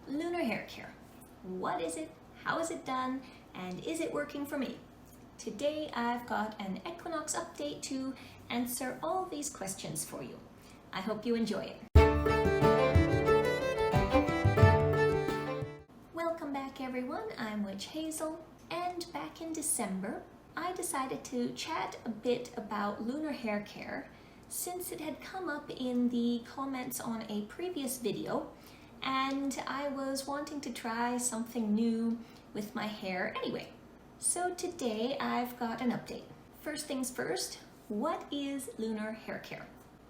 Lunar Hair Care. What is it? How is it done? And is it working for me? Today I've got an equinox update to answer all these questions for you. I hope you enjoy it. Welcome back everyone, I'm Witch Hazel, and back in December I decided to chat a bit about Lunar Hair Care since it had come up in the comments on a previous video and I was wanting to try something new with my hair anyway. So today I've got an update. First things first, what is Lunar Hair Care?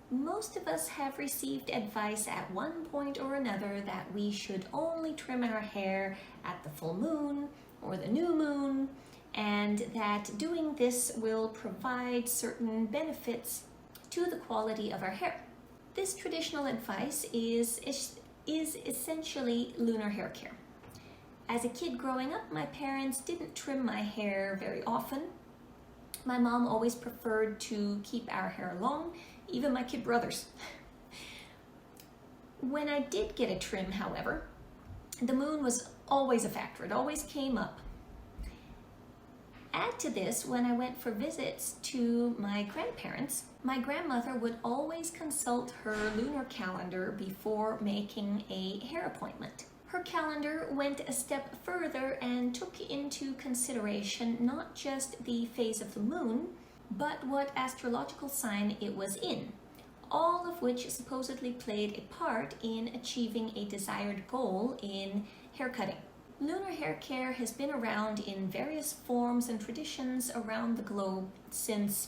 Most of us have received advice at one point or another that we should only trim our hair at the full moon or the new moon, and that doing this will provide certain benefits to the quality of our hair. This traditional advice is essentially lunar hair care. As a kid growing up, my parents didn't trim my hair very often. My mom always preferred to keep our hair long, even my kid brothers. When I did get a trim, however, the moon was always a factor. It always came up. Add to this, when I went for visits to my grandparents, my grandmother would always consult her lunar calendar before making a hair appointment. Her calendar went a step further and took into consideration not just the phase of the moon, but what astrological sign it was in, all of which supposedly played a part in achieving a desired goal in haircutting. Lunar hair care has been around in various forms and traditions around the globe since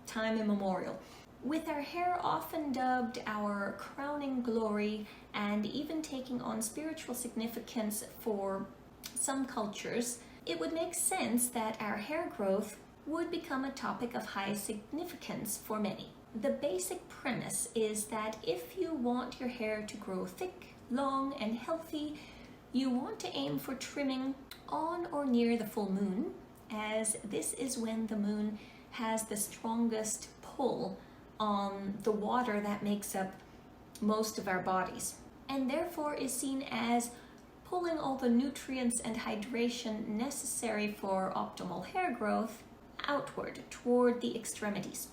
time immemorial, with our hair often dubbed our crowning glory and even taking on spiritual significance for some cultures. It would make sense that our hair growth would become a topic of high significance for many. The basic premise is that if you want your hair to grow thick, long, and healthy, you want to aim for trimming on or near the full moon, as this is when the moon has the strongest pull on the water that makes up most of our bodies, and therefore is seen as pulling all the nutrients and hydration necessary for optimal hair growth outward toward the extremities.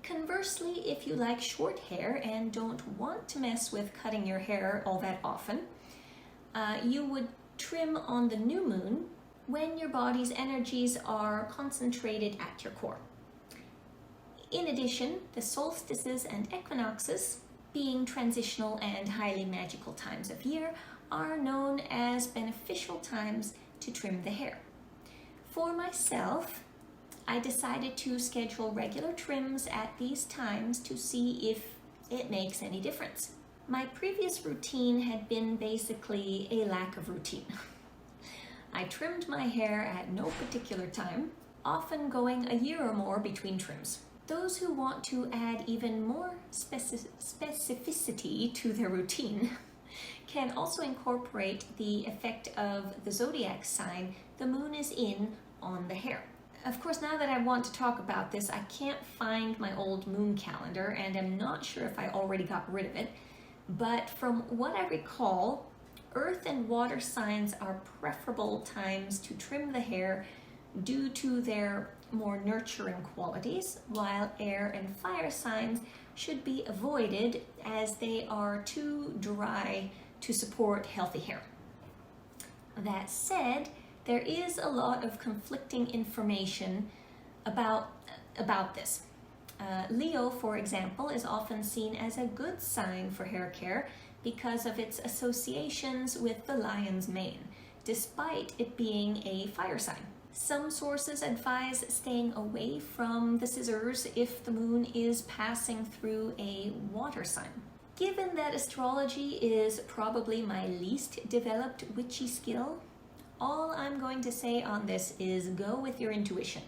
Conversely, if you like short hair and don't want to mess with cutting your hair all that often, you would trim on the new moon when your body's energies are concentrated at your core. In addition, the solstices and equinoxes, being transitional and highly magical times of year, are known as beneficial times to trim the hair. For myself, I decided to schedule regular trims at these times to see if it makes any difference. My previous routine had been basically a lack of routine. I trimmed my hair at no particular time, often going a year or more between trims. Those who want to add even more specificity to their routine can also incorporate the effect of the zodiac sign the moon is in on the hair. Of course, now that I want to talk about this, I can't find my old moon calendar and I'm not sure if I already got rid of it. But from what I recall, earth and water signs are preferable times to trim the hair due to their more nurturing qualities, while air and fire signs should be avoided as they are too dry to support healthy hair. That said, there is a lot of conflicting information about this. Leo, for example, is often seen as a good sign for hair care because of its associations with the lion's mane, despite it being a fire sign. Some sources advise staying away from the scissors if the moon is passing through a water sign. Given that astrology is probably my least developed witchy skill, all I'm going to say on this is go with your intuition.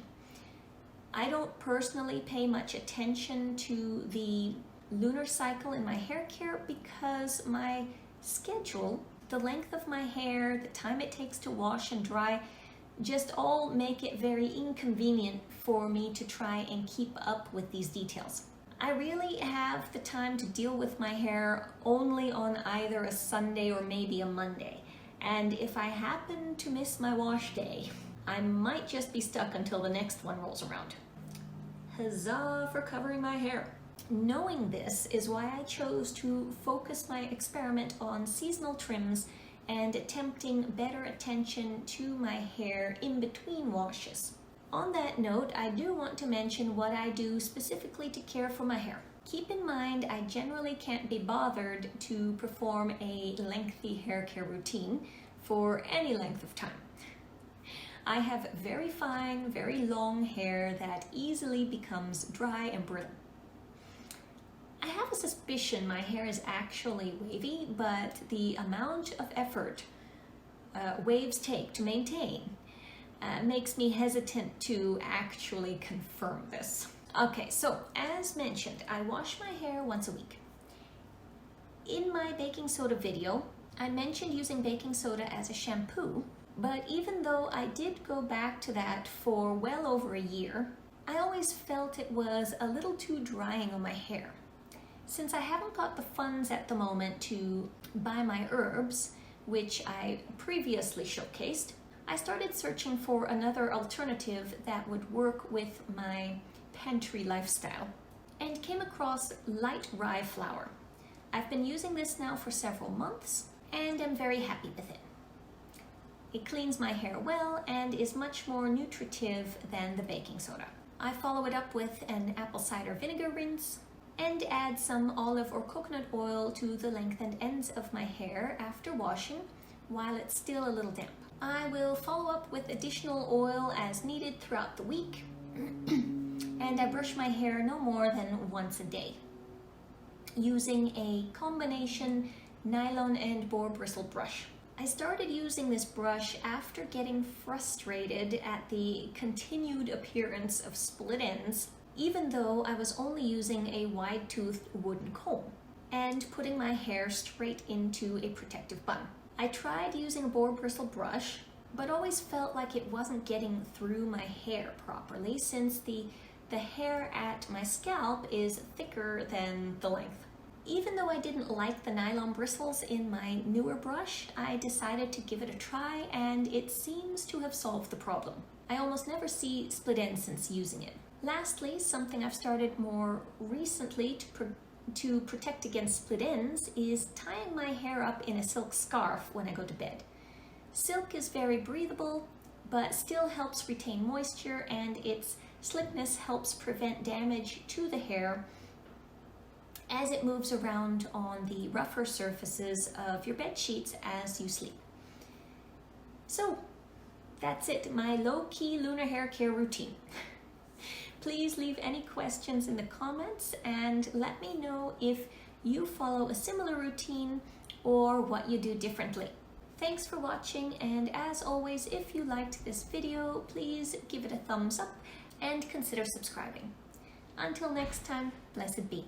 I don't personally pay much attention to the lunar cycle in my hair care because my schedule, the length of my hair, the time it takes to wash and dry, just all make it very inconvenient for me to try and keep up with these details. I really have the time to deal with my hair only on either a Sunday or maybe a Monday. And if I happen to miss my wash day, I might just be stuck until the next one rolls around. Huzzah for covering my hair! Knowing this is why I chose to focus my experiment on seasonal trims and attempting better attention to my hair in between washes. On that note, I do want to mention what I do specifically to care for my hair. Keep in mind, I generally can't be bothered to perform a lengthy hair care routine for any length of time. I have very fine, very long hair that easily becomes dry and brittle. I have a suspicion my hair is actually wavy, but the amount of effort waves take to maintain makes me hesitant to actually confirm this. Okay, so as mentioned, I wash my hair once a week. In my baking soda video, I mentioned using baking soda as a shampoo, but even though I did go back to that for well over a year, I always felt it was a little too drying on my hair. Since I haven't got the funds at the moment to buy my herbs, which I previously showcased, I started searching for another alternative that would work with my pantry lifestyle and came across light rye flour. I've been using this now for several months and am very happy with it. It cleans my hair well and is much more nutritive than the baking soda. I follow it up with an apple cider vinegar rinse and add some olive or coconut oil to the length and ends of my hair after washing while it's still a little damp. I will follow up with additional oil as needed throughout the week and I brush my hair no more than once a day using a combination nylon and boar bristle brush. I started using this brush after getting frustrated at the continued appearance of split ends, even though I was only using a wide-toothed wooden comb and putting my hair straight into a protective bun. I tried using a boar bristle brush, but always felt like it wasn't getting through my hair properly since the hair at my scalp is thicker than the length. Even though I didn't like the nylon bristles in my newer brush, I decided to give it a try and it seems to have solved the problem. I almost never see split ends since using it. Lastly, something I've started more recently to protect against split ends is tying my hair up in a silk scarf when I go to bed. Silk is very breathable, but still helps retain moisture, and its slickness helps prevent damage to the hair as it moves around on the rougher surfaces of your bed sheets as you sleep. So that's it, my low-key lunar hair care routine. Please leave any questions in the comments and let me know if you follow a similar routine or what you do differently. Thanks for watching, and as always, if you liked this video, please give it a thumbs up and consider subscribing. Until next time, blessed be.